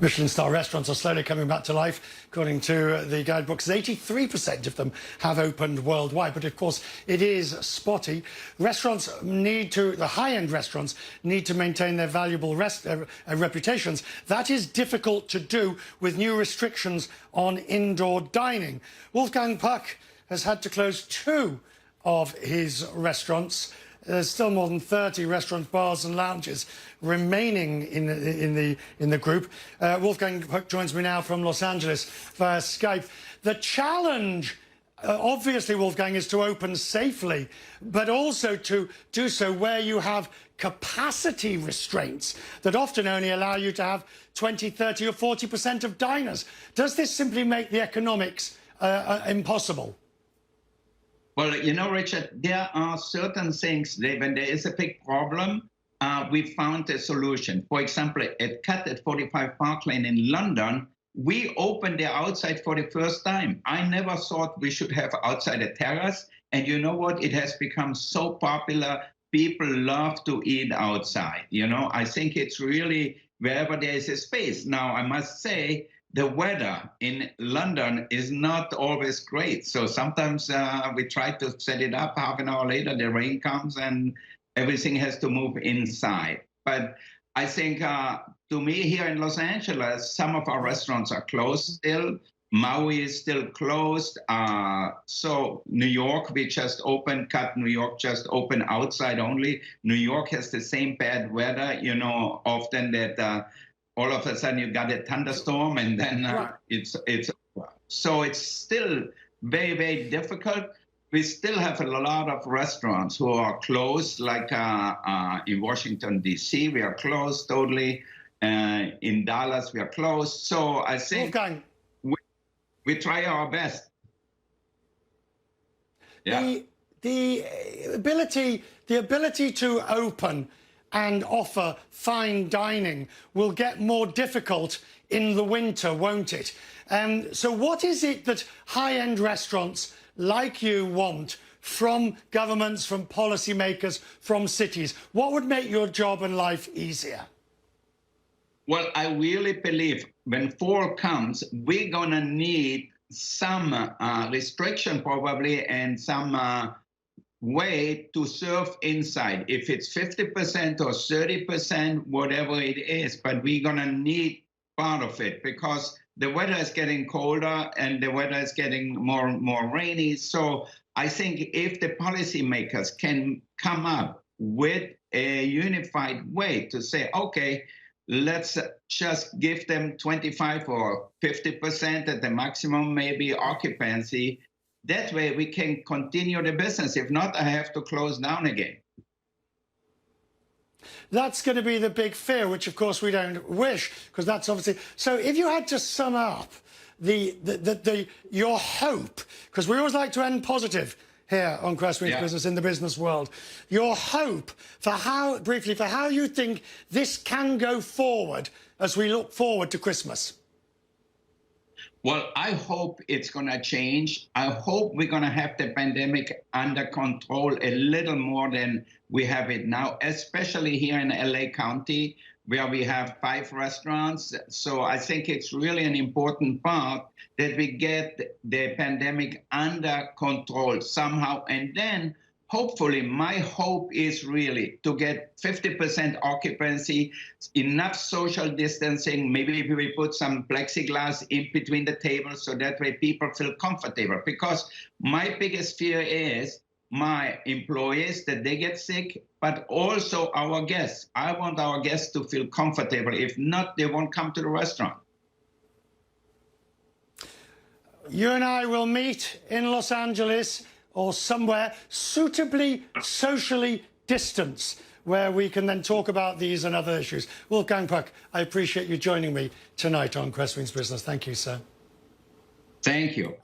Michelin star restaurants are slowly coming back to life. According to the guidebooks, 83% of them have opened worldwide. But of course, it is spotty. The high-end restaurants need to maintain their valuable reputations. That is difficult to do with new restrictions on indoor dining. Wolfgang Puck has had to close 2 of his restaurants. There's still more than 30 restaurants, bars and lounges remaining in the group. Wolfgang Puck joins me now from Los Angeles via Skype. The challenge, obviously, Wolfgang, is to open safely, but also to do so where you have capacity restraints that often only allow you to have 20, 30 or 40% of diners. Does this simply make the economics impossible? Well, you know, Richard, there are certain things that when there is a big problem, we found a solution. For example, at Cut at 45 Park Lane in London, we opened the outside for the first time. I never thought we should have outside a terrace. And you know what? It has become so popular. People love to eat outside. You know, I think it's really wherever there is a space. Now, I must say, the weather in London is not always great. So sometimes we try to set it up, half an hour later, the rain comes and everything has to move inside. But I think to me here in Los Angeles, some of our restaurants are closed still. Maui is still closed. So New York, we just opened, Cut New York just opened outside only. New York has the same bad weather, you know, often that all of a sudden you got a thunderstorm and then it's so it's still very, very difficult. We still have a lot of restaurants who are closed, like in Washington, D.C., we are closed totally. In Dallas, we are closed. So I think we try our best. Yeah. The ability to open and offer fine dining will get more difficult in the winter, won't it? So what is it that high-end restaurants like you want from governments, from policymakers, from cities? What would make your job and life easier? Well, I really believe when fall comes, we're going to need some restriction probably and some way to serve inside. If it's 50% or 30%, whatever it is, but we're going to need part of it because the weather is getting colder and the weather is getting more rainy. So I think if the policymakers can come up with a unified way to say, okay, let's just give them 25 or 50% at the maximum, maybe occupancy. That way we can continue the business. If not, I have to close down again. That's going to be the big fear, which of course we don't wish, because that's obviously... So if you had to sum up your hope, because we always like to end positive here on Crestwing's Business in the business world, your hope for how, briefly, for how you think this can go forward as we look forward to Christmas. Well, I hope it's going to change. I hope we're going to have the pandemic under control a little more than we have it now, especially here in LA County, where we have 5 restaurants. So I think it's really an important part that we get the pandemic under control somehow. And then hopefully, my hope is really to get 50% occupancy, enough social distancing. Maybe if we put some plexiglass in between the tables so that way people feel comfortable. Because my biggest fear is my employees, that they get sick, but also our guests. I want our guests to feel comfortable. If not, they won't come to the restaurant. You and I will meet in Los Angeles or somewhere suitably socially distanced, where we can then talk about these and other issues. Wolfgang Puck, I appreciate you joining me tonight on Crestwing's Business. Thank you, sir. Thank you.